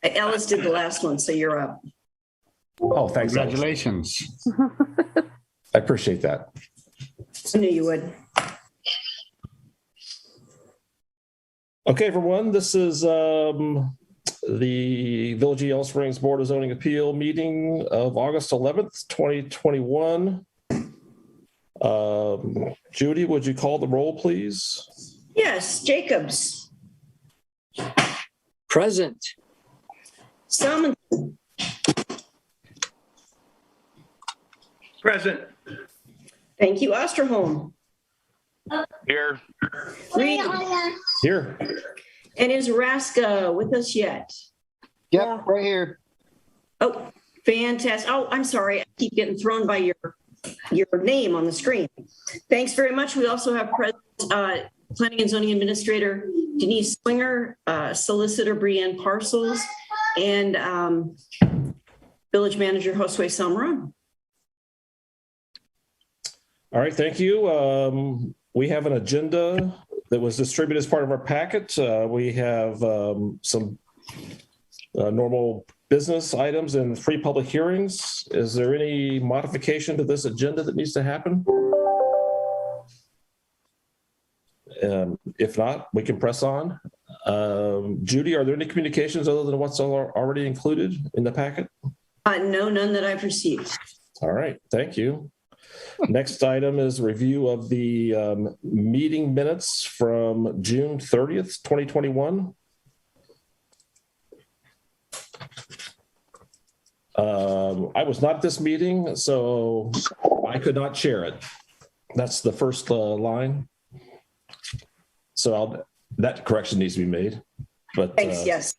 Ellis did the last one, so you're up. Oh, thanks. Alice. Congratulations. I appreciate that. I knew you would. Okay, everyone, this is the Village of Yellow Springs Board of Zoning Appeal meeting of August 11th, 2021. Judy, would you call the roll, please? Yes, Jacobs. Present. Salmon. Present. Thank you, Osterholm. Here. Reed. Here. And is Raska with us yet? Yep, right here. Oh, fantastic. Oh, I'm sorry. I keep getting thrown by your name on the screen. Thanks very much. We also have present Planning and Zoning Administrator Denise Swinger, Solicitor Brianne Parcels, and Village Manager Josue Salmaron. All right, thank you. We have an agenda that was distributed as part of our packet. We have some normal business items and 3 public hearings. Is there any modification to this agenda that needs to happen? If not, we can press on. Judy, are there any communications other than what's already included in the packet? No, none that I've received. All right, thank you. Next item is review of the meeting minutes from June 30th, 2021. I was not at this meeting, so I could not share it. That's the first line. So that correction needs to be made. But Thanks, yes.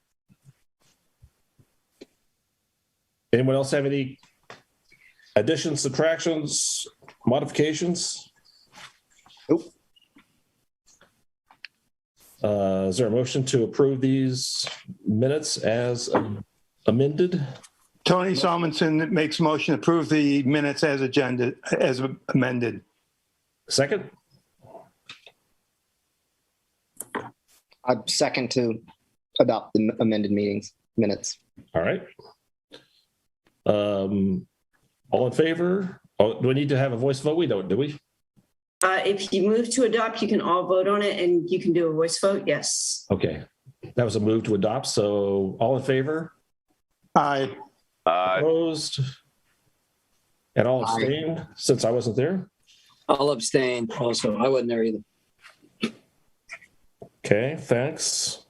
Anyone else have any additions, subtractions, modifications? Nope. Is there a motion to approve these minutes as amended? Tony Salmonson makes motion to approve the minutes as amended. Second? I second to adopt the amended minutes. All right. All in favor? Oh, do we need to have a voice vote? We don't, do we? If you move to adopt, you can all vote on it and you can do a voice vote. Yes. Okay. That was a move to adopt. So all in favor? Aye. Opposed? And all abstained since I wasn't there? I'll abstain also. I wasn't there either. Okay, thanks.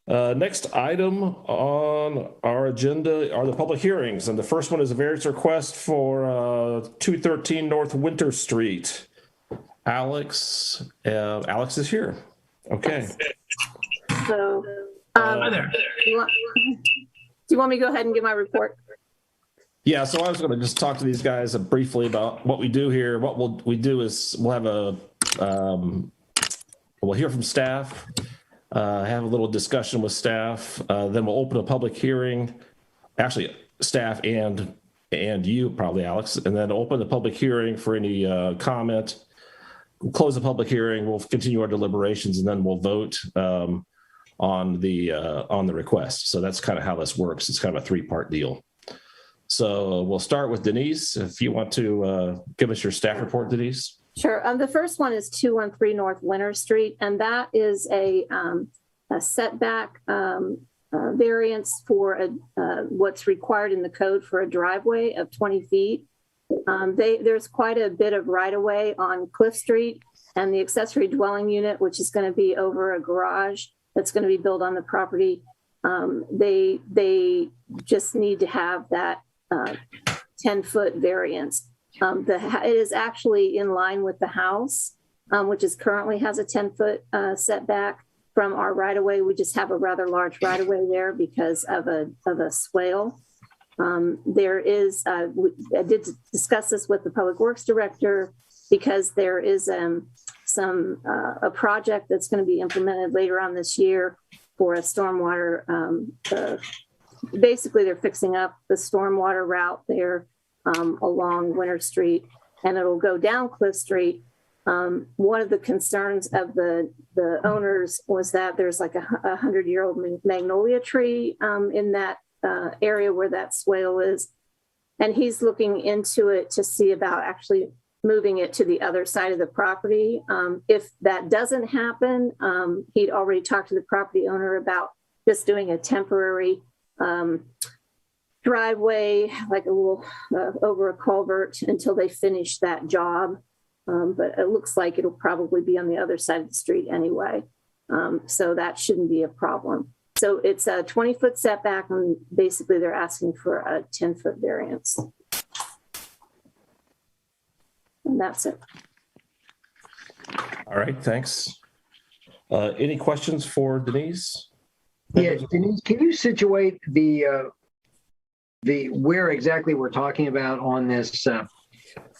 Next item on our agenda are the public hearings. And the first one is a variance request for 213 North Winter Street. Alex is here. Okay. So, Hi there. do you want me to go ahead and give my report? Yeah, so I was going to just talk to these guys briefly about what we do here. What we do is we'll have we'll hear from staff, have a little discussion with staff, then we'll open a public hearing, actually staff and you probably, Alex, and then open the public hearing for any comment. We'll close the public hearing, we'll continue our deliberations, and then we'll vote on the request. So that's kind of how this works. It's kind of a 3-part deal. So we'll start with Denise. If you want to give us your staff report, Denise. Sure. The first one is 213 North Winter Street, and that is a setback variance for what's required in the code for a driveway of 20 feet. There's quite a bit of right-of-way on Cliff Street, and the accessory dwelling unit, which is going to be over a garage that's going to be built on the property, they just need to have that 10-foot variance. It is actually in line with the house, which currently has a 10-foot setback from our right-of-way. We just have a rather large right-of-way there because of a swale. There is, I did discuss this with the Public Works Director because there is a project that's going to be implemented later on this year for a stormwater. Basically, they're fixing up the stormwater route there along Winter Street, and it'll go down Cliff Street One of the concerns of the owners was that there's like a 100-year-old magnolia tree in that area where that swale is. And he's looking into it to see about actually moving it to the other side of the property. If that doesn't happen, he'd already talked to the property owner about just doing a temporary driveway, like a little over a culvert until they finish that job. But it looks like it'll probably be on the other side of the street anyway. So that shouldn't be a problem. So it's a 20-foot setback, and basically they're asking for a 10-foot variance. And that's it. All right, thanks. Any questions for Denise? Yeah, Denise, can you situate the where exactly we're talking about on this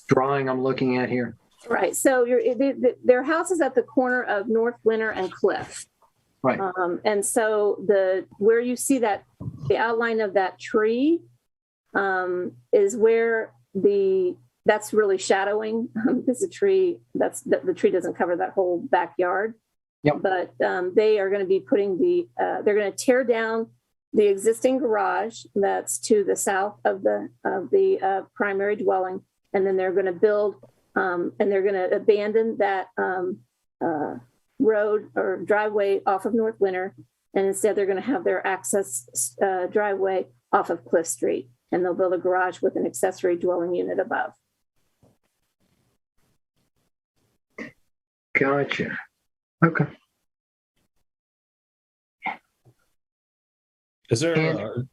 drawing I'm looking at here? Right. So their house is at the corner of North Winter and Cliff. Right. And so where you see that the outline of that tree is where that's really shadowing because the tree doesn't cover that whole backyard. Yep. But they are going to be putting they're going to tear down the existing garage that's to the south of the primary dwelling, and then they're going to build and they're going to abandon that road or driveway off of North Winter, and instead they're going to have their access driveway off of Cliff Street, and they'll build a garage with an accessory dwelling unit above. Gotcha. Okay. Is that a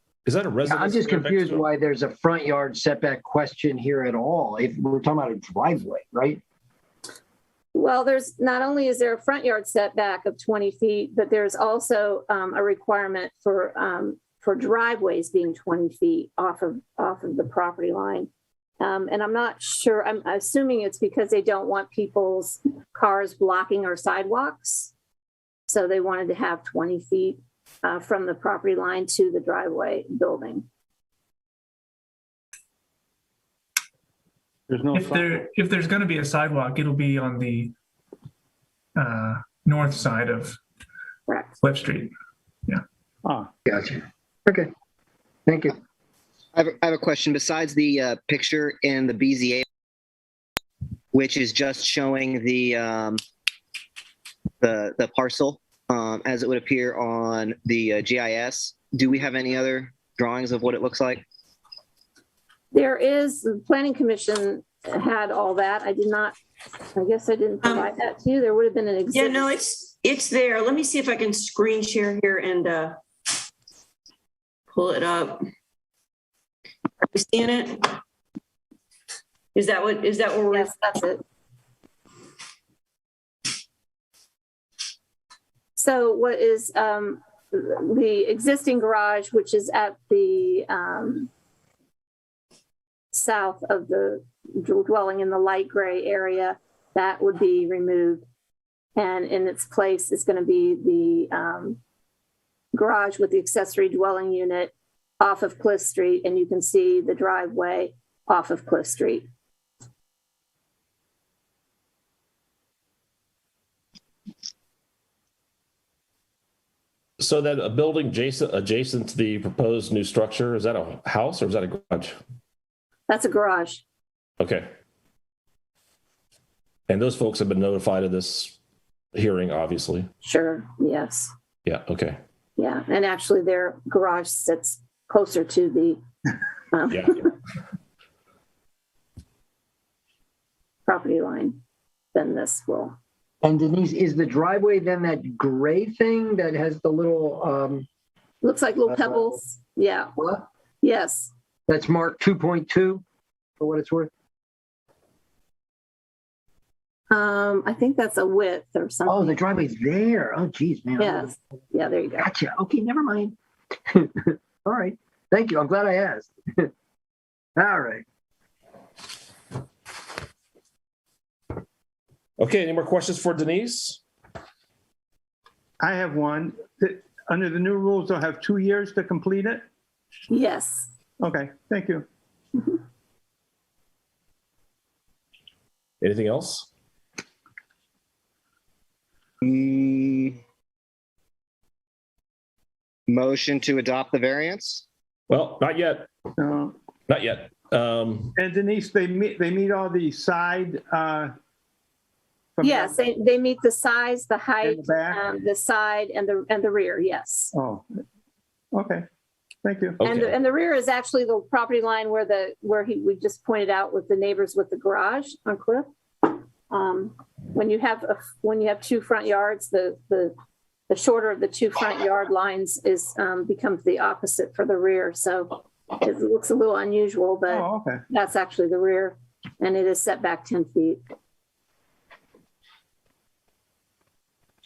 residence? I'm just there next confused to it? why there's a front yard setback question here at all. If we're talking about a driveway, right? Well, there's not only is there a front yard setback of 20 feet, but there's also a requirement for driveways being 20 feet off of the property line. And I'm not sure, I'm assuming it's because they don't want people's cars blocking our sidewalks. So they wanted to have 20 feet from the property line to the driveway building. There's no. If there's going to be a sidewalk, it'll be on the north side of Correct. Cliff Street. Gotcha. Okay. Thank you. I have a question. Besides the picture in the BZA, which is just showing the parcel as it would appear on the GIS, do we have any other drawings of what it looks like? There is, the Planning Commission had all that. I guess I didn't provide that to you. There would have been an exhibit. Yeah, no, it's there. Let me see if I can screen share here and pull it up. Are you seeing it? Is that what we're? Yes, that's it. So what is the existing garage, which is at the south of the dwelling in the light gray area, that would be removed. And in its place is going to be the garage with the accessory dwelling unit off of Cliff Street, and you can see the driveway off of Cliff Street. So that a building adjacent to the proposed new structure, is that a house or is that a garage? That's a garage. Okay. And those folks have been notified of this hearing, obviously. Sure. Yes. Yeah. Okay. Yeah. And actually their garage sits closer to the Yeah. property line than this will. And Denise, is the driveway then that gray thing that has the little, Looks like little pebbles. Yeah. what? Yes. That's marked 2.2 for what it's worth? I think that's a width or something. Oh, the driveway's there. Oh, geez, man. Yes. Yeah, there you go. Gotcha. Okay, never mind. All right. Thank you. I'm glad I asked. All right. Okay. Any more questions for Denise? I have one. Under the new rules, they'll have 2 years to complete it? Yes. Okay, thank you. Anything else? Motion to adopt the variance? Well, not yet. No. Not yet. And Denise, they meet all the side, from Yes, they meet the size, the height, the back? the side, and the rear, yes. Oh, okay. Thank you. Okay. And the rear is actually the property line we just pointed out with the neighbors with the garage on Cliff. When you have two front yards, the shorter of the two front yard lines becomes the opposite for the rear. So it looks a little unusual, but Oh, okay. that's actually the rear, and it is set back 10 feet.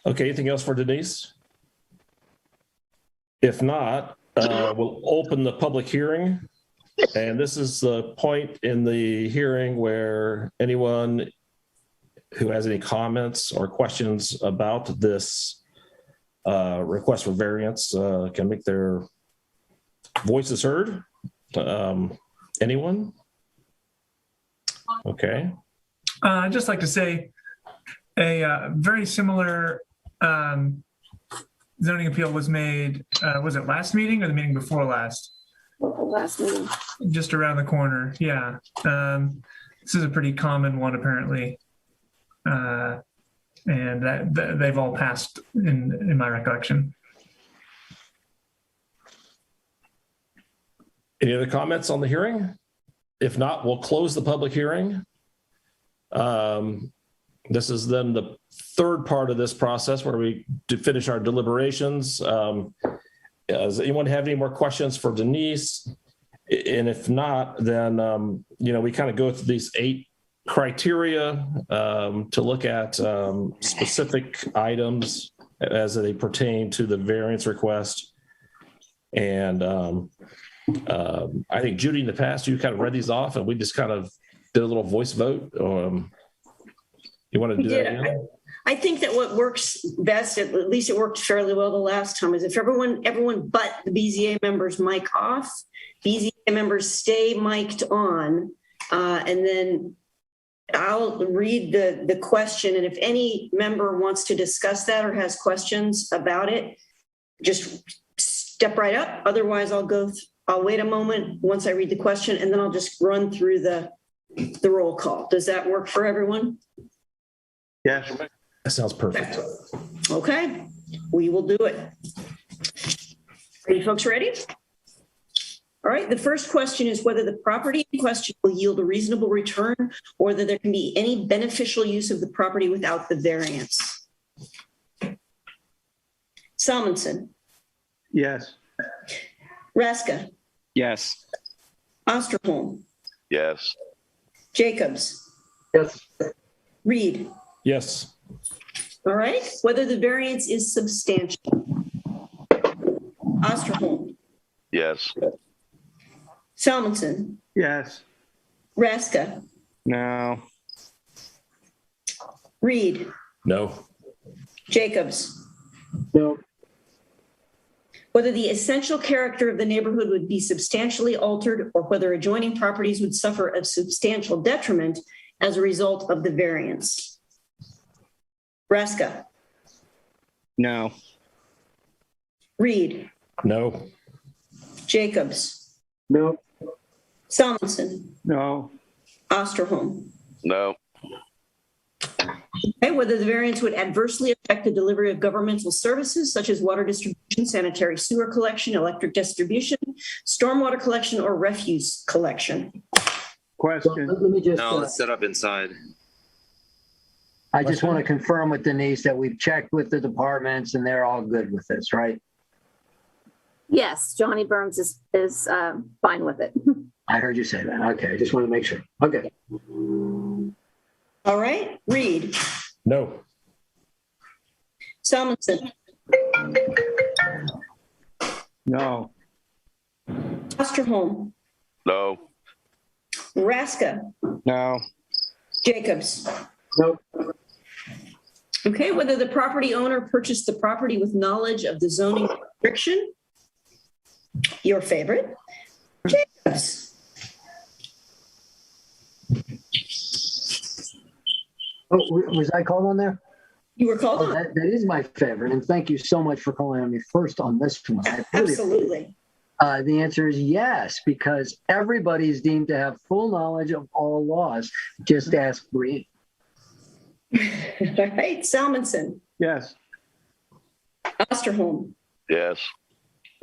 Okay, anything else for Denise? If not, we'll open the public hearing. And this is the point in the hearing where anyone who has any comments or questions about this request for variance can make their voices heard. Anyone? Okay. I'd just like to say a very similar zoning appeal was made, was it last meeting or the meeting before last? Last meeting. Just around the corner, yeah. This is a pretty common one apparently. And that they've all passed in my recollection. Any other comments on the hearing? If not, we'll close the public hearing. This is then the third part of this process where we finish our deliberations. Does anyone have any more questions for Denise? And if not, then, we kind of go through these 8 criteria to look at specific items as they pertain to the variance request. And I think Judy, in the past, you kind of read these off and we just kind of did a little voice vote. You want to do that again? I think that what works best, at least it worked fairly well the last time, is if everyone but the BZA members mic off, BZA members stay mic'd on, and then I'll read the question. And if any member wants to discuss that or has questions about it, just step right up. Otherwise, I'll wait a moment once I read the question, and then I'll just run through the roll call. Does that work for everyone? Yes. That sounds perfect. Okay, we will do it. Are you folks ready? All right, the first question is whether the property in question will yield a reasonable return or whether there can be any beneficial use of the property without the variance. Salmonson. Yes. Raska. Yes. Osterholm. Yes. Jacobs. Yes. Reed. Yes. All right, whether the variance is substantial. Osterholm. Yes. Salmonson. Yes. Raska. No. Reed. No. Jacobs. No. Whether the essential character of the neighborhood would be substantially altered or whether adjoining properties would suffer a substantial detriment as a result of the variance. Raska. No. Reed. No. Jacobs. No. Salmonson. No. Osterholm. No. Okay, whether the variance would adversely affect the delivery of governmental services such as water distribution, sanitary sewer collection, electric distribution, stormwater collection, or refuse collection. So Question. let me just, No, it's set up inside. I just want to confirm with Denise that we've checked with the departments and they're all good with this, right? Yes, Johnny Burns is fine with it. I heard you say that. Okay, I just want to make sure. Okay. All right, Reed. No. Salmonson. No. Osterholm. No. Raska. No. Jacobs. No. Okay, whether the property owner purchased the property with knowledge of the zoning restriction. Your favorite. Jacobs. Oh, was I called on there? You were called Oh, on. that is my favorite, and thank you so much for calling on me first on this one. I really- Absolutely. The answer is yes, because everybody is deemed to have full knowledge of all laws. Just ask Bree. All right, Salmonson, Yes. Osterholm, Yes.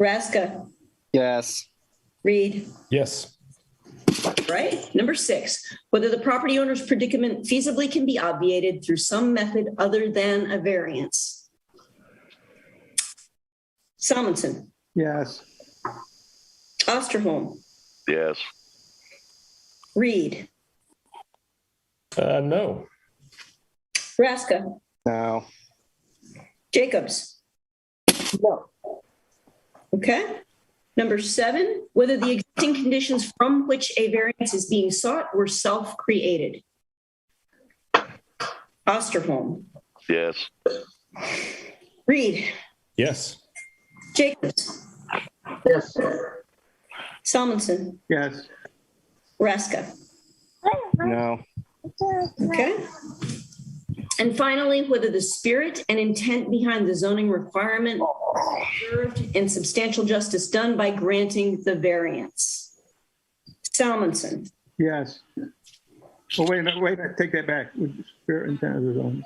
Raska, Yes. Reed. Yes. Right. Number 6, whether the property owner's predicament feasibly can be obviated through some method other than a variance. Salmonson, Yes. Osterholm, Yes. Reed, No. Raska, No. Jacobs. No. Okay. Number 7, whether the existing conditions from which a variance is being sought were self-created. Osterholm, Yes. Reed, Yes. Jacobs, Yes. Salmonson, Yes. Raska. No. Okay. And finally, whether the spirit and intent behind the zoning requirement are observed and substantial justice done by granting the variance. Salmonson, Yes. Oh, wait a minute, wait, take that back. With the spirit intent of the zone.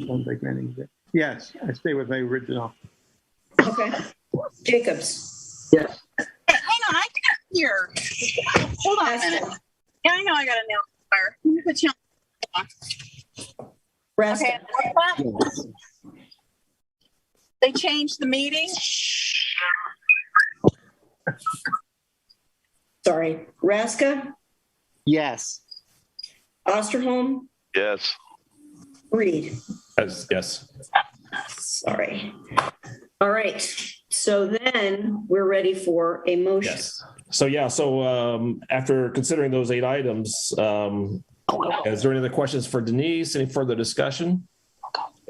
Sounds like many. Yes, I stay with my original. okay. Jacobs, Yes. Hang on, I can't hear. Hold on a minute. Raska, Yeah, I know I got a nail fire. Let me put you on. Okay. Raska, Yes. They changed the meeting. sorry, Raska, Yes. Osterholm, Yes. Reed. Yes. Sorry. All right. So then we're ready for a motion. Yes. So yeah, so after considering those 8 items, is there any other questions for Denise? Any further discussion?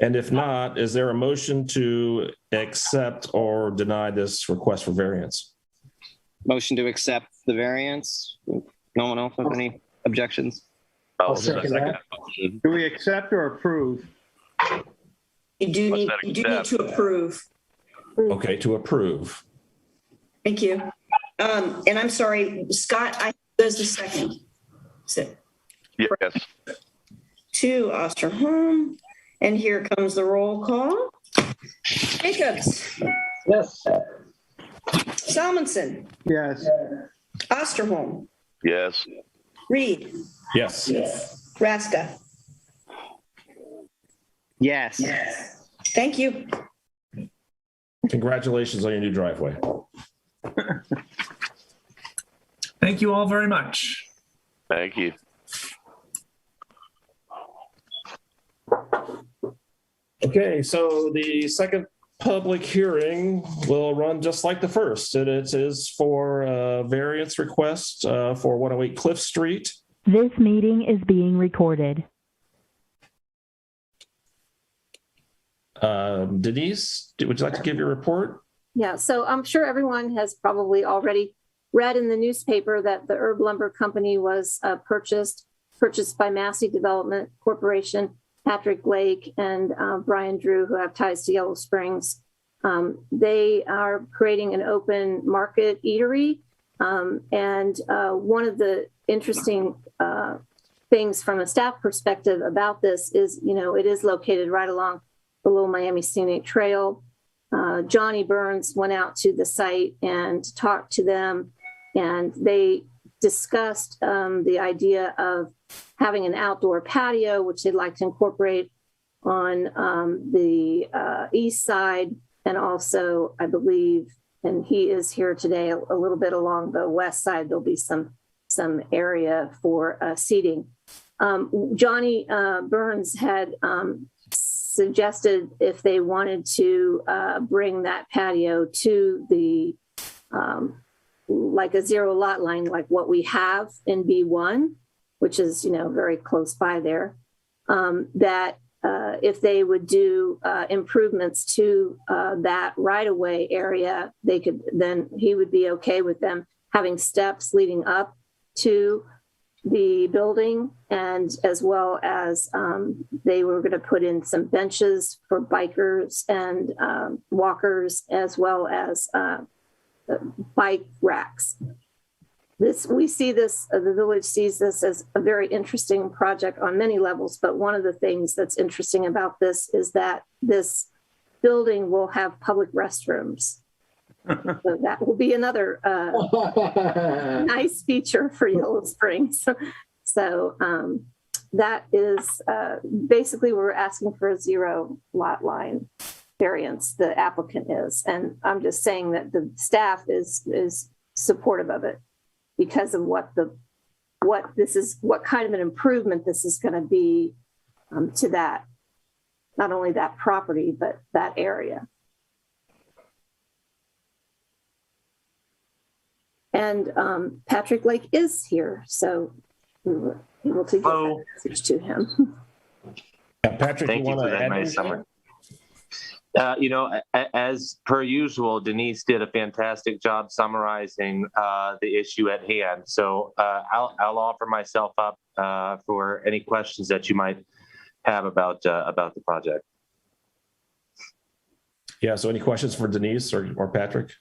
And if not, is there a motion to accept or deny this request for variance? Motion to accept the variance. No one else have any objections? I'll second that. Do we accept or approve? You do need to approve. Okay, to approve. Thank you. And I'm sorry, Scott, I was the second. So Yes. 2, Osterholm, and here comes the roll call. Jacobs, Yes. Salmonson, Yes. Osterholm, Yes. Reed, Yes. Raska. Yes. Thank you. Congratulations on your new driveway. Thank you all very much. Thank you. Okay, so the second public hearing will run just like the first. And it is for a variance request for 108 Cliff Street. This meeting is being recorded. Denise, would you like to give your report? Yeah, so I'm sure everyone has probably already read in the newspaper that the Herb Lumber Company was purchased by Massey Development Corporation, Patrick Lake and Brian Drew, who have ties to Yellow Springs. They are creating an open market eatery. And one of the interesting things from a staff perspective about this is, it is located right along the Little Miami Scenic Trail. Johnny Burns went out to the site and talked to them, and they discussed the idea of having an outdoor patio, which they'd like to incorporate on the east side, and also, I believe, and he is here today, a little bit along the west side, there'll be some area for seating. Johnny Burns had suggested if they wanted to bring that patio to the like a zero lot line, like what we have in B1, which is very close by there, that if they would do improvements to that right-of-way area, then he would be okay with them having steps leading up to the building, and as well as they were going to put in some benches for bikers and walkers, as well as bike racks. We see this, the village sees this as a very interesting project on many levels, but one of the things that's interesting about this is that this building will have public restrooms. So that will be another nice feature for Yellow Springs. So that is basically we're asking for a 0 lot line variance, the applicant is. And I'm just saying that the staff is supportive of it because of what kind of an improvement this is going to be to that, not only that property, but that area. And Patrick Lake is here, so we were able to get that message to him. Yeah, Patrick, Thank you want for to that add nice anything? summary. As per usual, Denise did a fantastic job summarizing the issue at hand. So I'll offer myself up for any questions that you might have about the project. Yeah, so any questions for Denise or Patrick?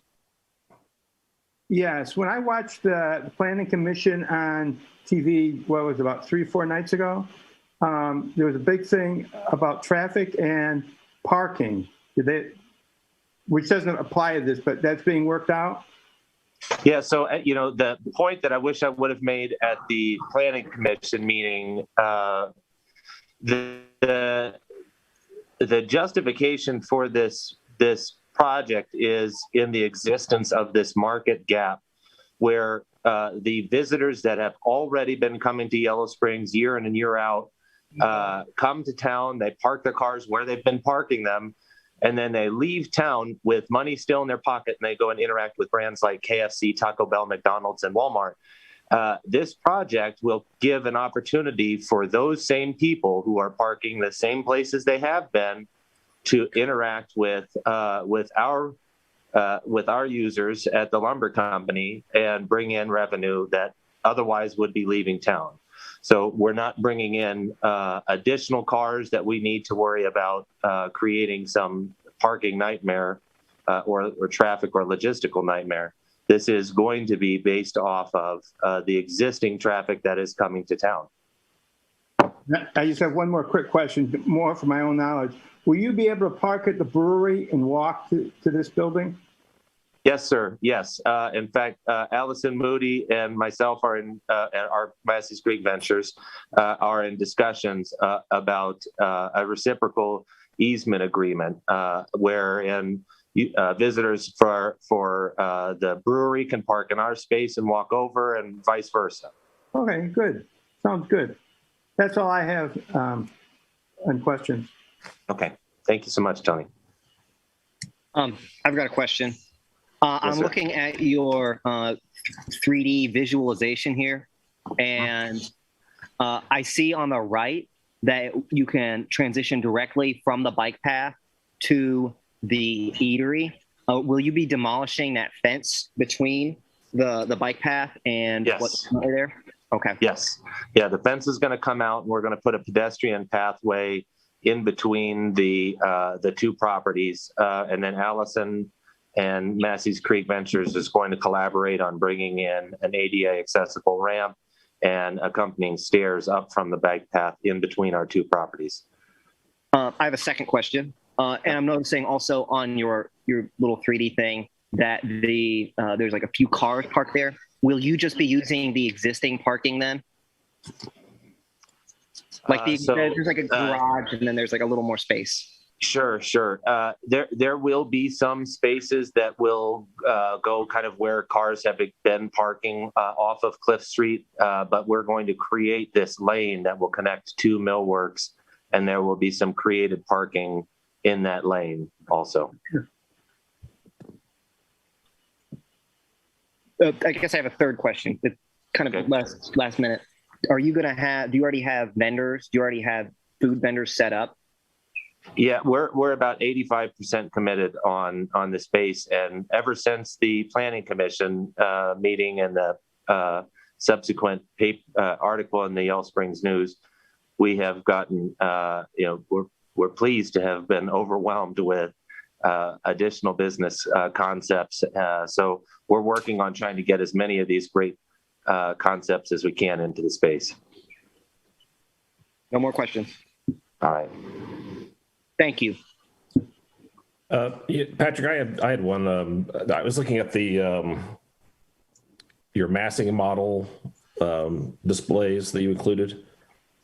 Yes, when I watched the Planning Commission on TV, what was it, about 3 or 4 nights ago, there was a big thing about traffic and parking. Which doesn't apply to this, but that's being worked out? Yeah, so, the point that I wish I would have made at the Planning Commission meeting, the justification for this project is in the existence of this market gap where the visitors that have already been coming to Yellow Springs year in and year out come to town, they park their cars where they've been parking them, and then they leave town with money still in their pocket and they go and interact with brands like KFC, Taco Bell, McDonald's, and Walmart. This project will give an opportunity for those same people who are parking the same places they have been to interact with our users at the lumber company and bring in revenue that otherwise would be leaving town. So we're not bringing in additional cars that we need to worry about creating some parking nightmare or traffic or logistical nightmare. This is going to be based off of the existing traffic that is coming to town. I just have one more quick question, more for my own knowledge. Will you be able to park at the brewery and walk to this building? Yes, sir. Yes. In fact, Allison Moody and myself are in our Massey's Creek Ventures are in discussions about a reciprocal easement agreement wherein visitors for the brewery can park in our space and walk over and vice versa. Okay, good. Sounds good. That's all I have on questions. Okay. Thank you so much, Tony. I've got a question. I'm sir. looking at your 3D visualization here, and I see on the right that you can transition directly from the bike path to the eatery. Will you be demolishing that fence between the bike path and Yes. what's there? Okay. Yes. Yeah, the fence is going to come out, and we're going to put a pedestrian pathway in between the two properties, and then Allison and Massey's Creek Ventures is going to collaborate on bringing in an ADA accessible ramp and accompanying stairs up from the bike path in between our two properties. I have a second question, and I'm noticing also on your little 3D thing that there's like a few cars parked there. Will you just be using the existing parking then? Like there's like a garage, and then there's like a little more space. Sure. There will be some spaces that will go kind of where cars have been parking off of Cliff Street, but we're going to create this lane that will connect to Millworks, and there will be some created parking in that lane also. I guess I have a third question. It's kind of last minute. Do you already have vendors? Do you already have food vendors set up? Yeah, we're about 85% committed on the space, and ever since the Planning Commission meeting and the subsequent article in the Yellow Springs News, we have gotten, we're pleased to have been overwhelmed with additional business concepts. So we're working on trying to get as many of these great concepts as we can into the space. No more questions. All right. Thank you. Patrick, I had one. I was looking at the your massing model displays that you included.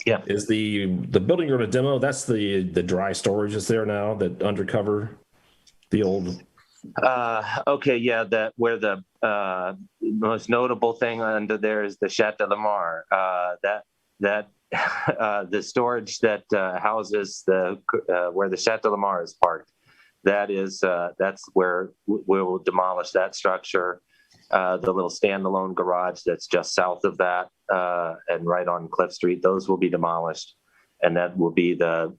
Yeah. Is the building you're going to demo? That's the dry storage is there now that undercover the old. Okay, yeah, that where the most notable thing under there is the Chateau Lamar. The storage that houses the where the Chateau Lamar is parked. That's where we will demolish that structure. The little standalone garage that's just south of that and right on Cliff Street, those will be demolished, and that will be the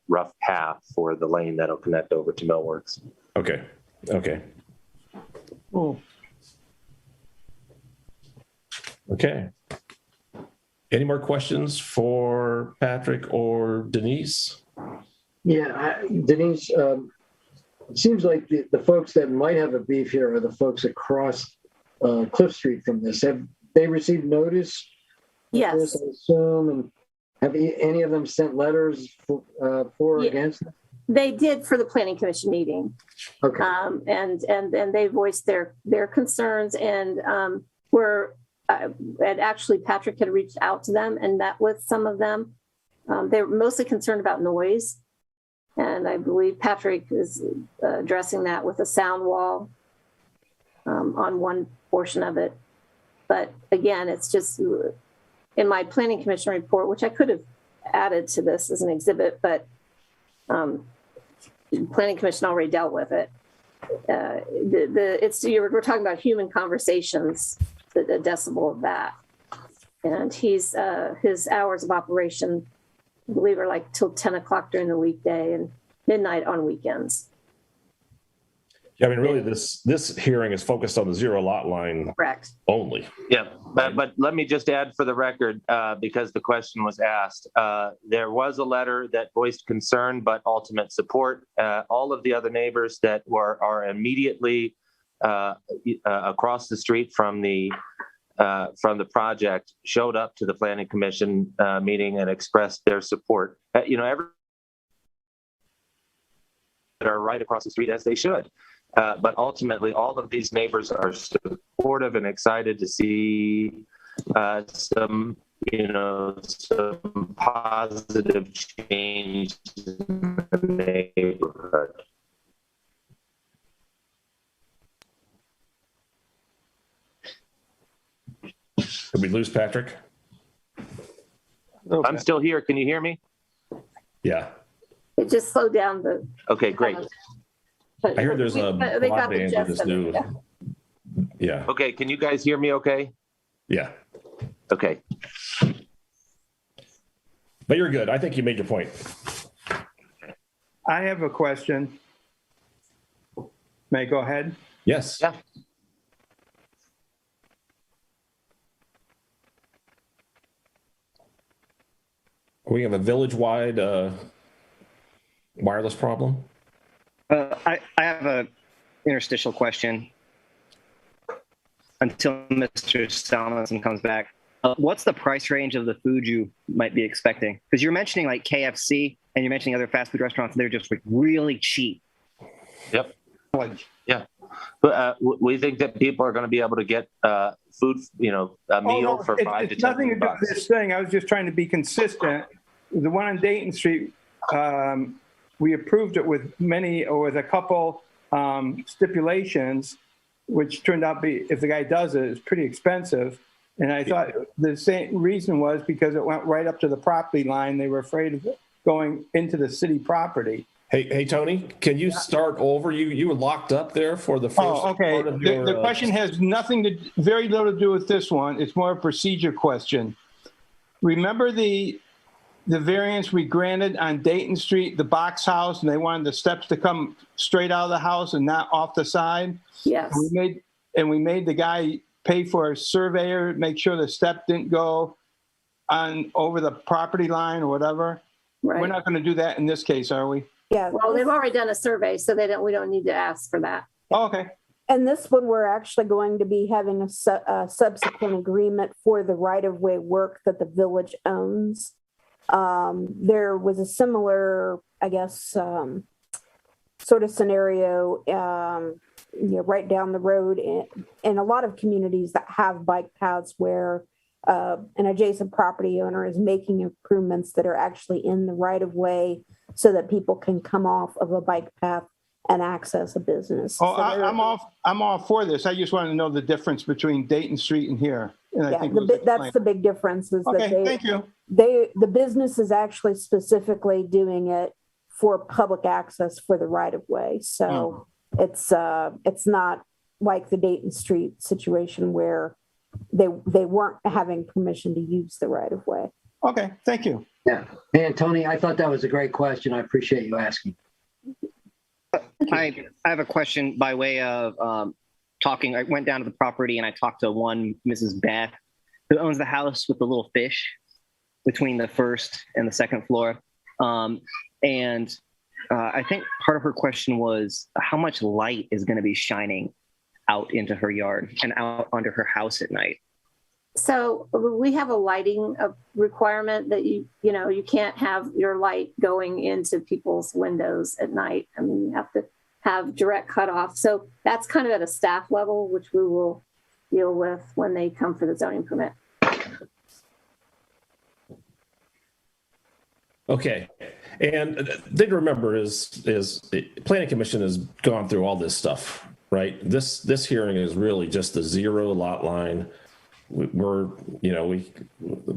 rough path for the lane that'll connect over to Millworks. Okay. Cool. Okay. Any more questions for Patrick or Denise? Yeah, Denise, it seems like the folks that might have a beef here are the folks across Cliff Street from this. Have they received notice? Yes. This, I assume, and have any of them sent letters for or against? They did for the planning commission meeting. Okay. And they voiced their concerns and and actually Patrick had reached out to them and met with some of them. They were mostly concerned about noise. And I believe Patrick is addressing that with a sound wall on one portion of it. But again, it's just in my planning commission report, which I could have added to this as an exhibit, but planning commission already dealt with it. We're talking about human conversations, the decibel of that. And his hours of operation, I believe, are like till 10 o'clock during the weekday and midnight on weekends. Yeah, I mean, really, this hearing is focused on the zero lot line Correct. only. Yeah, but let me just add for the record, because the question was asked, there was a letter that voiced concern but ultimate support. All of the other neighbors that are immediately across the street from the project showed up to the planning commission meeting and expressed their support. Every that are right across the street, as they should. But ultimately, all of these neighbors are supportive and excited to see some positive change in the neighborhood. Did we lose Patrick? I'm still here. Can you hear me? Yeah. It just slowed down the. Okay, great. But I heard there's a they got the broadband gist with this of it, new. yeah. Yeah. Okay, can you guys hear me okay? Yeah. Okay. But you're good. I think you made your point. I have a question. May I go ahead? Yes. Yeah. We have a village-wide wireless problem. I have a interstitial question until Mr. Salmonson comes back. What's the price range of the food you might be expecting? Because you're mentioning like KFC and you're mentioning other fast food restaurants. They're just like really cheap. Yep. Yeah. But we think that people are going to be able to get food, a meal for $5 to $10. It's nothing to do with this thing. I was just trying to be consistent. The one on Dayton Street, we approved it with a couple stipulations, which turned out to be, if the guy does it, it's pretty expensive. And I thought the same reason was because it went right up to the property line. They were afraid of going into the city property. Hey, Tony, can you start over? You were locked up there for the first okay. part of your... The question has very little to do with this one. It's more a procedure question. Remember the variance we granted on Dayton Street, the box house, and they wanted the steps to come straight out of the house and not off the side? Yes. We made the guy pay for a surveyor, make sure the step didn't go on over the property line or whatever. We're Right. not going to do that in this case, are we? Yeah. Well, they've already done a survey, so we don't need to ask for that. Oh, okay. And this one, we're actually going to be having a subsequent agreement for the right-of-way work that the village owns. There was a similar, I guess, sort of scenario, right down the road in a lot of communities that have bike paths where an adjacent property owner is making improvements that are actually in the right-of-way so that people can come off of a bike path and access a business. Oh, So I'm all for this. I just want to know the difference between Dayton Street and here. And I yeah, think that's the big difference is okay, that thank you. the business is actually specifically doing it for public access for the right of way. So it's not like the Dayton Street situation where they weren't having permission to use the right of way. Okay, thank you. Yeah. And Tony, I thought that was a great question. I appreciate you asking. I have a question by way of talking. I went down to the property and I talked to one Mrs. Beth who owns the house with the little fish between the first and the second floor. And I think part of her question was how much light is going to be shining out into her yard and out under her house at night. So we have a lighting requirement that you can't have your light going into people's windows at night. I mean, you have to have direct cutoff. So that's kind of at a staff level, which we will deal with when they come for the zoning permit. Okay. And the thing to remember is the Planning Commission has gone through all this stuff, right? This hearing is really just the zero lot line. The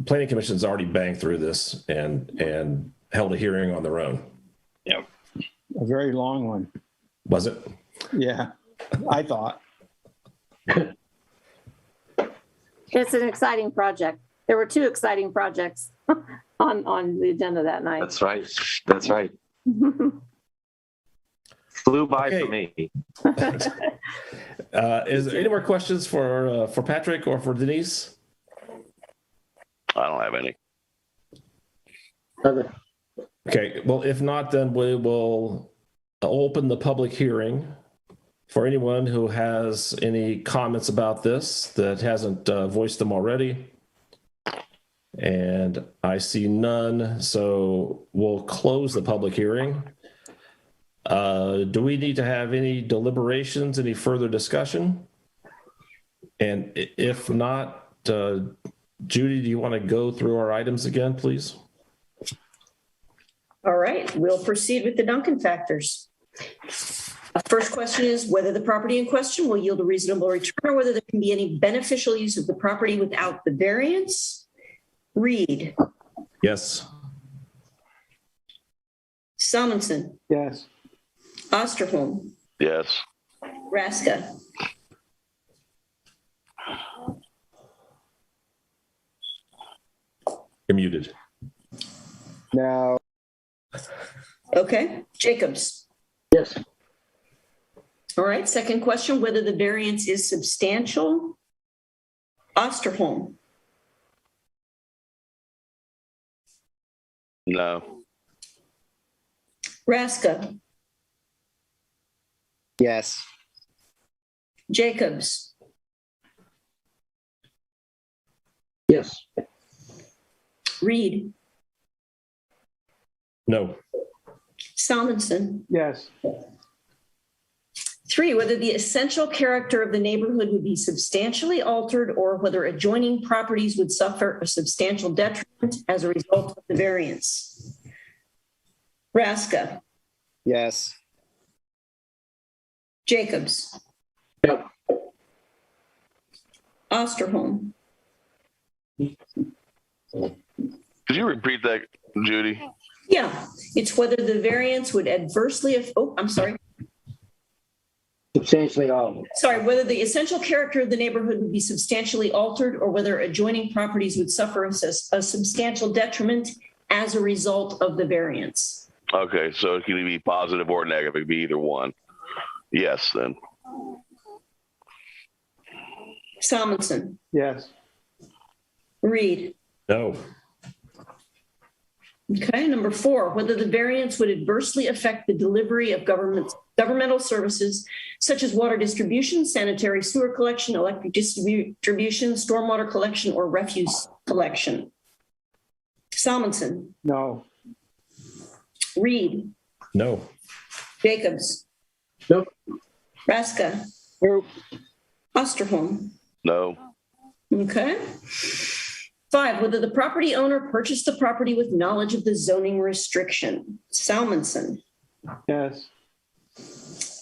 Planning Commission's already banged through this and held a hearing on their own. Yeah. A very long one. Was it? Yeah, I thought. It's an exciting project. There were 2 exciting projects on the agenda that night. That's right. That's right. Flew by for me. Is there any more questions for Patrick or for Denise? I don't have any. Okay, well, if not, then we will open the public hearing for anyone who has any comments about this that hasn't voiced them already. And I see none, so we'll close the public hearing. Do we need to have any deliberations, any further discussion? And if not, Judy, do you want to go through our items again, please? All right, we'll proceed with the Duncan factors. First question is whether the property in question will yield a reasonable return or whether there can be any beneficial use of the property without the variance. Reed. Yes. Salmonson. Yes. Osterholm. Yes. Raska. You're muted. No. Okay, Jacobs. Yes. All right, second question, whether the variance is substantial. Osterholm. No. Raska. Yes. Jacobs. Yes. Reed. No. Salmonson. Yes. 3, whether the essential character of the neighborhood would be substantially altered or whether adjoining properties would suffer a substantial detriment as a result of the variance. Raska. Yes. Jacobs. Yep. Osterholm. Could you repeat that, Judy? Yeah, it's whether the variance would adversely, Substantially altered. whether the essential character of the neighborhood would be substantially altered or whether adjoining properties would suffer a substantial detriment as a result of the variance. Okay, so it can either be positive or negative. It could be either one. Yes, then. Salmonson, Yes. Reed. No. Okay, number 4, whether the variance would adversely affect the delivery of governmental services such as water distribution, sanitary sewer collection, electric distribution, stormwater collection, or refuse collection. Salmonson, No. Reed, No. Jacobs, Nope. Raska, Nope. Osterholm. No. Okay. 5, whether the property owner purchased the property with knowledge of the zoning restriction. Salmonson, Yes.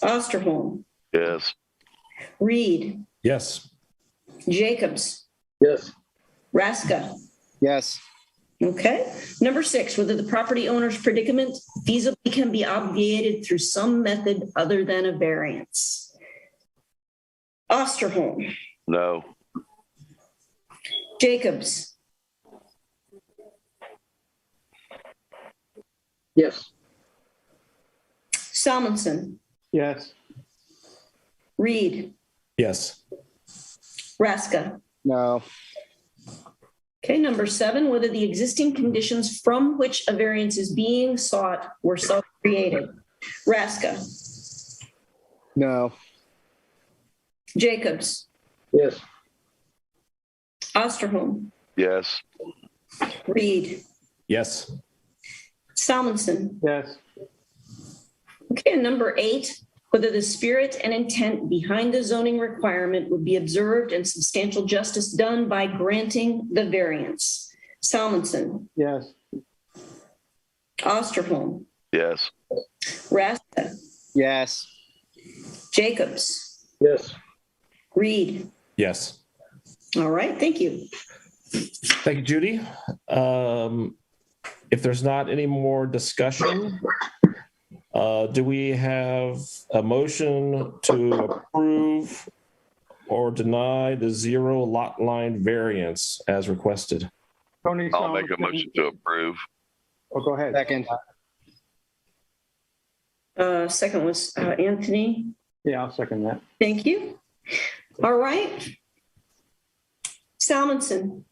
Osterholm, Yes. Reed, Yes. Jacobs, Yes. Raska. Yes. Okay. Number 6, whether the property owner's predicament feasibly can be obviated through some method other than a variance. Osterholm, No. Jacobs, Yes. Salmonson, Yes. Reed, Yes. Raska. No. Okay, number 7, whether the existing conditions from which a variance is being sought were self-created. Raska, No. Jacobs, Yes. Osterholm, Yes. Reed, Yes. Salmonson. Yes. Okay, and number 8, whether the spirit and intent behind the zoning requirement would be observed and substantial justice done by granting the variance. Salmonson, Yes. Osterholm, Yes. Raska, Yes. Jacobs, Yes. Reed. Yes. All right, thank you. Thank you, Judy. If there's not any more discussion, do we have a motion to approve or deny the 0 lot line variance as requested? Tony. I'll make a motion to approve. Oh, go ahead. Second. Second was Anthony. Yeah, I'll second that. Thank you. All right. Salmonson,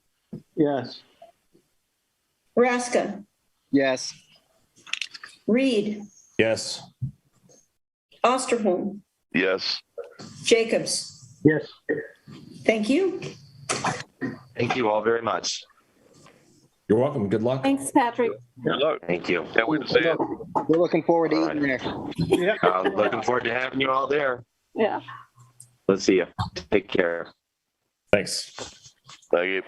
Yes. Raska, Yes. Reed, Yes. Osterholm, Yes. Jacobs. Yes. Thank you. Thank you all very much. You're welcome. Good luck. Thanks, Patrick. Good luck. Thank you. Can't wait to see it. We're looking forward to All eating there. Yeah. I'm looking forward to having you all there. Yeah. Let's see you. Take care. Thanks. Thank you.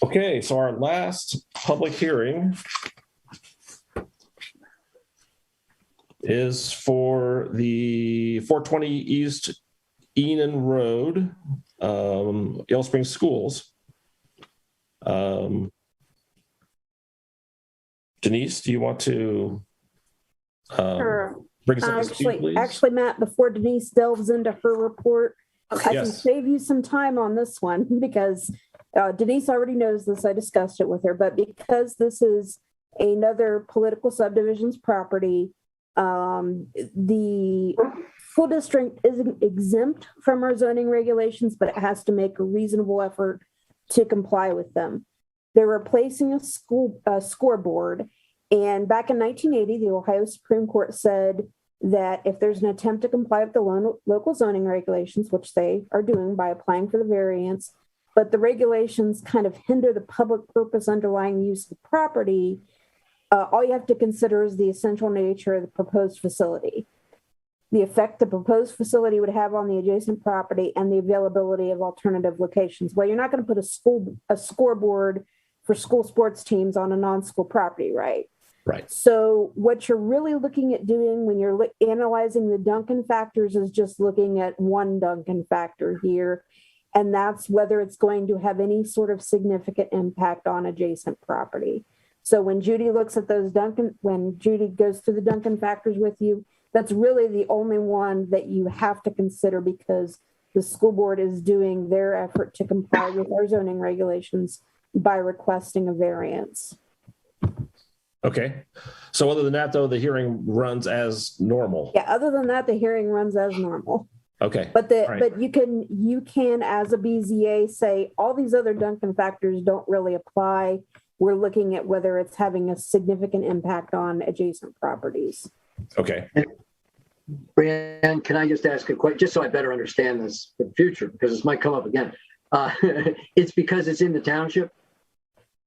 Okay, so our last public hearing is for the 420 East Enon Road, Yellow Springs Schools. Denise, do you want to Sure. bring us up to speed, please? Actually, Matt, before Denise delves into her report, I can Yes. save you some time on this one because Denise already knows this. I discussed it with her, but because this is another political subdivision's property, the school district isn't exempt from our zoning regulations, but it has to make a reasonable effort to comply with them. They're replacing a scoreboard. And back in 1980, the Ohio Supreme Court said that if there's an attempt to comply with the local zoning regulations, which they are doing by applying for the variance, but the regulations kind of hinder the public purpose underlying use of the property, all you have to consider is the essential nature of the proposed facility, the effect the proposed facility would have on the adjacent property, and the availability of alternative locations. Well, you're not going to put a scoreboard for school sports teams on a non-school property, right? Right. So what you're really looking at doing when you're analyzing the Duncan factors is just looking at one Duncan factor here, and that's whether it's going to have any sort of significant impact on adjacent property. So when Judy looks at those when Judy goes through the Duncan factors with you, that's really the only one that you have to consider because the school board is doing their effort to comply with our zoning regulations by requesting a variance. Okay. So other than that, though, the hearing runs as normal. Yeah, other than that, the hearing runs as normal. Okay. But All right. but you can as a BZA say all these other Duncan factors don't really apply. We're looking at whether it's having a significant impact on adjacent properties. Okay. Brianne, can I just ask a question, just so I better understand this for the future, because this might come up again. It's because it's in the township?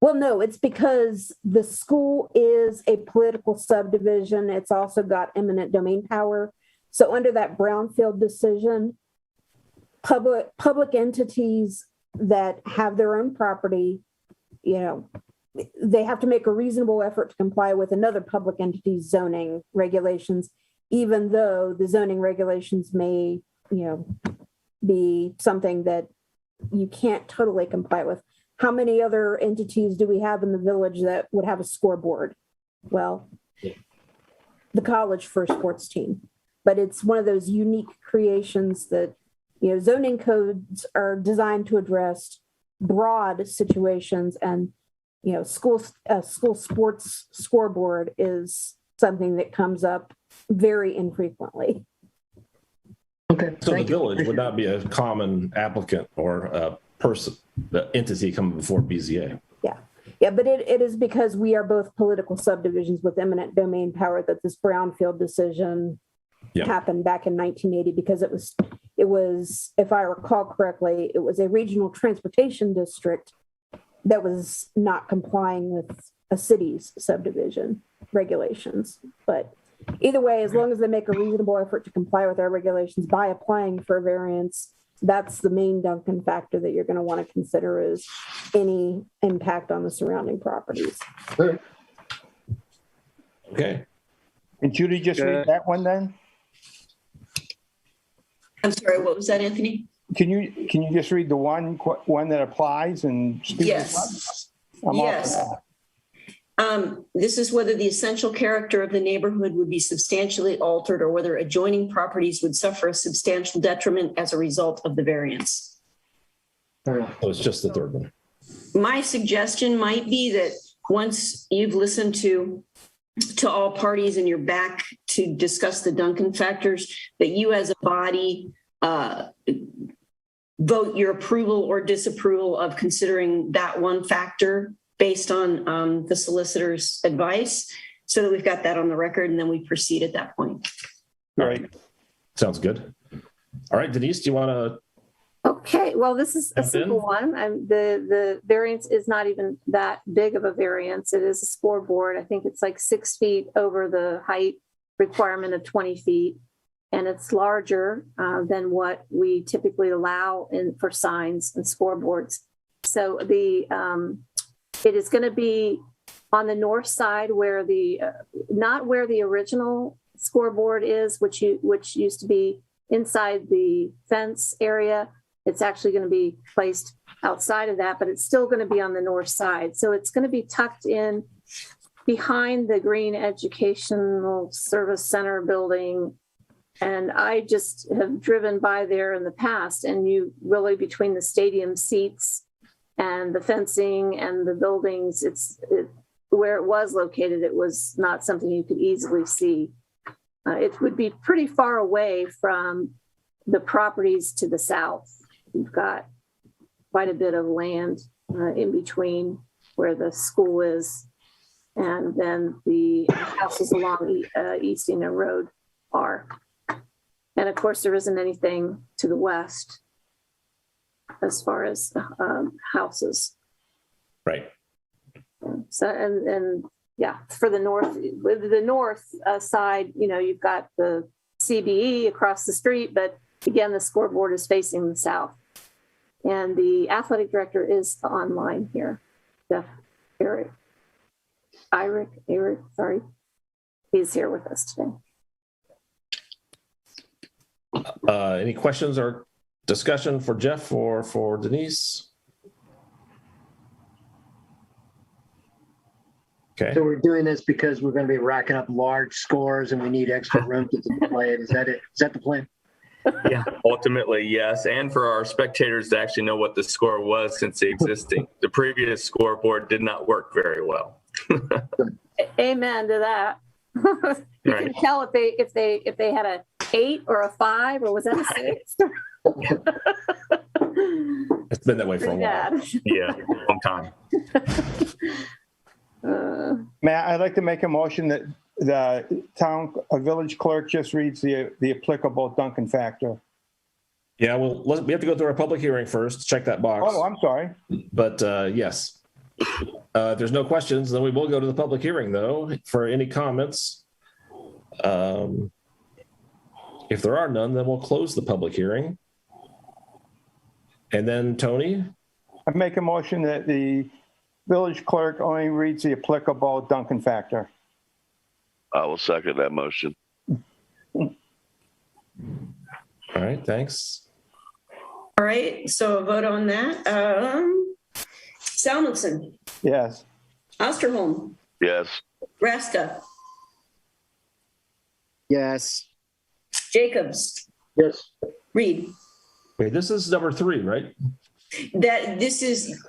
Well, no, it's because the school is a political subdivision. It's also got eminent domain power. So under that brownfield decision, public entities that have their own property, they have to make a reasonable effort to comply with another public entity's zoning regulations, even though the zoning regulations may, be something that you can't totally comply with. How many other entities do we have in the village that would have a scoreboard? Well, the college for a sports team. But it's one of those unique creations that, zoning codes are designed to address broad situations, and, school sports scoreboard is something that comes up very infrequently. Okay. So the village would not be a common applicant or a person, the entity coming before BZA. Yeah, but it is because we are both political subdivisions with eminent domain power that this brownfield decision happened back in 1980, because it was, if I recall correctly, it was a regional transportation district that was not complying with a city's subdivision regulations. But either way, as long as they make a reasonable effort to comply with our regulations by applying for a variance, that's the main Duncan factor that you're going to want to consider, is any impact on the surrounding properties. Okay. And Judy, just read that one then? I'm sorry, what was that, Anthony? Can you just read the one that applies and speak? Yes. I'm Yes. This is whether the essential character of the neighborhood would be substantially altered, or whether adjoining properties would suffer a substantial detriment as a result of the variance. So it's just the third one. My suggestion might be that once you've listened to all parties and you're back to discuss the Duncan factors, that you as a body vote your approval or disapproval of considering that one factor based on the solicitor's advice, so that we've got that on the record, and then we proceed at that point. Right. Sounds good. All right, Denise, do you want to? Okay, well, this is a simple one. The variance is not even that big of a variance. It is a scoreboard. I think it's like 6 feet over the height requirement of 20 feet. And it's larger than what we typically allow for signs and scoreboards. So it is going to be on the north side, where not where the original scoreboard is, which used to be inside the fence area. It's actually going to be placed outside of that, but it's still going to be on the north side. So it's going to be tucked in behind the Green Educational Service Center building. And I just have driven by there in the past, and you really, between the stadium seats and the fencing and the buildings, where it was located, it was not something you could easily see. It would be pretty far away from the properties to the south. You've got quite a bit of land in between where the school is, and then the houses along East Indian Road are. And of course, there isn't anything to the west as far as houses. Right. So, and yeah, for the north side, you've got the CBE across the street, but again, the scoreboard is facing the south. And the athletic director is online here, Eric, sorry. He's here with us today. Any questions or discussion for Jeff or for Denise? Okay. So we're doing this because we're going to be racking up large scores and we need extra room to display it. Is that it? Is that the plan? Yeah, ultimately, yes. And for our spectators to actually know what the score was, since the previous scoreboard did not work very well. Amen to that. You Right. can tell if they had a 8 or a 5, or was that a 6? It's been that way for a Pretty while. bad. Yeah, long time. I'd like to make a motion that the village clerk just reads the applicable Duncan factor. Yeah, well, we have to go through our public hearing first, check that box. Oh, I'm sorry. But yes, if there's no questions, then we will go to the public hearing, though, for any comments. If there are none, then we'll close the public hearing. And then, Tony? I make a motion that the village clerk only reads the applicable Duncan factor. I will second that motion. All right, thanks. All right, so a vote on that. Salmonson, Yes. Osterholm, Yes. Raska, Yes. Jacobs, Yes. Reed. Wait, this is number 3, right? That this is,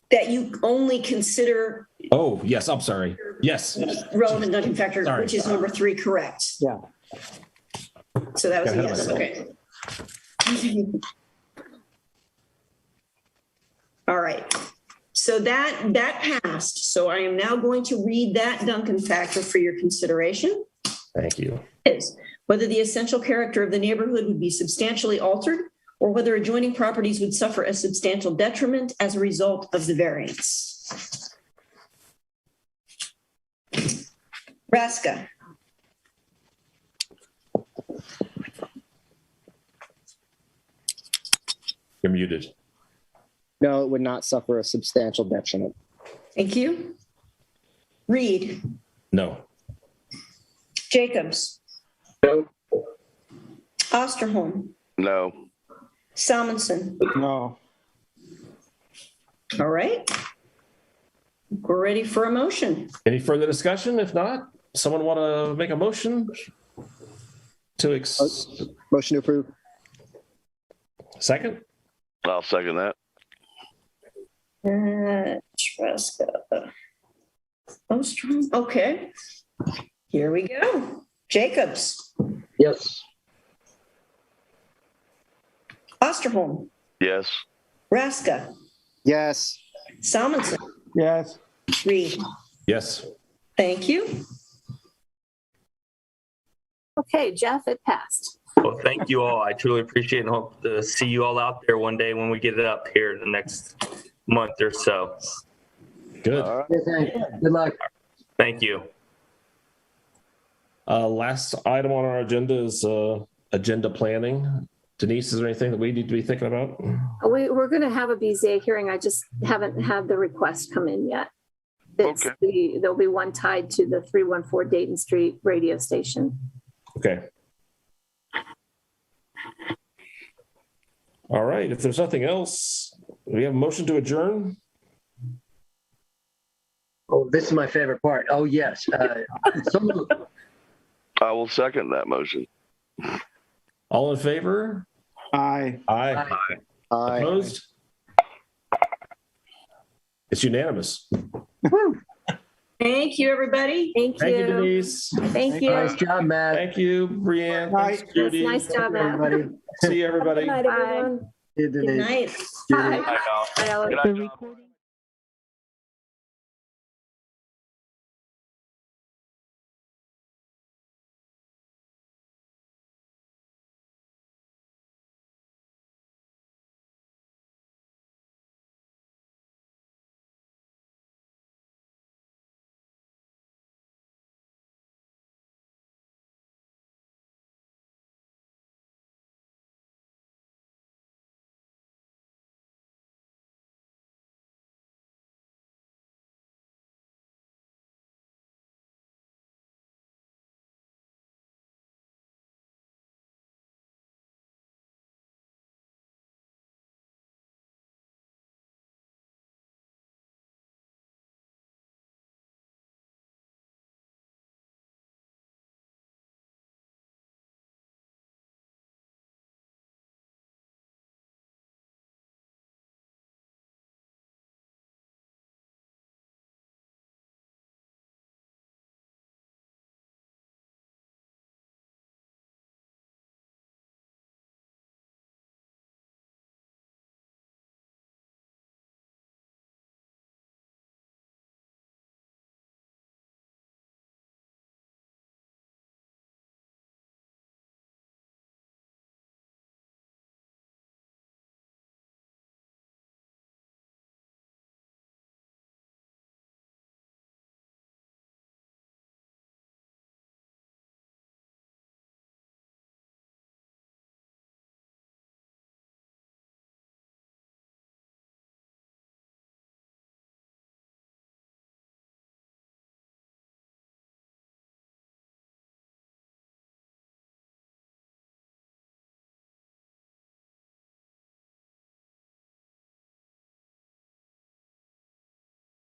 that you only consider Oh, yes, I'm sorry. Yes. relevant Duncan factor, Sorry. which is number 3, correct? Yeah. So that was a Got ahead of yes, myself. okay. All right, so that passed. So I am now going to read that Duncan factor for your consideration. Thank you. Is whether the essential character of the neighborhood would be substantially altered or whether adjoining properties would suffer a substantial detriment as a result of the variance. Raska, You're muted. No, it would not suffer a substantial detriment. thank you. Reed, No. Jacobs, No. Osterholm, No. Salmonson. No. All right. We're ready for a motion. Any further discussion? If not, someone want to make a motion to Motion to approve. second? I'll second that. Raska, Ostrom. Okay. Here we go. Jacobs, Yes. Osterholm, Yes. Raska, Yes. Salmonson, Yes. Reed. Yes. Thank you. Okay, Jeff, it passed. Well, thank you all. I truly appreciate it and hope to see you all out there one day when we get it up here in the next month or so. Good. All right. Yeah, thank you. Good luck. Thank you. Last item on our agenda is agenda planning. Denise, is there anything that we need to be thinking about? We're going to have a BZA hearing. I just haven't had the request come in yet. There'll be one tied to the 314 Dayton Street radio station. Okay. All right. If there's nothing else, we have a motion to adjourn. Oh, this is my favorite part. Oh, yes. Someone, I will second that motion. All in favor? Aye. Aye. Opposed? It's unanimous. Thank you, everybody. Thank Thank you, you. Denise. Thank you. nice job, Matt. Thank you, Brianne. Aye. Thanks, Judy. Nice job, Matt. Everybody. See you, everybody. Good night, everyone. Good Good night. Judy. Bye. Bye, Alex. The recording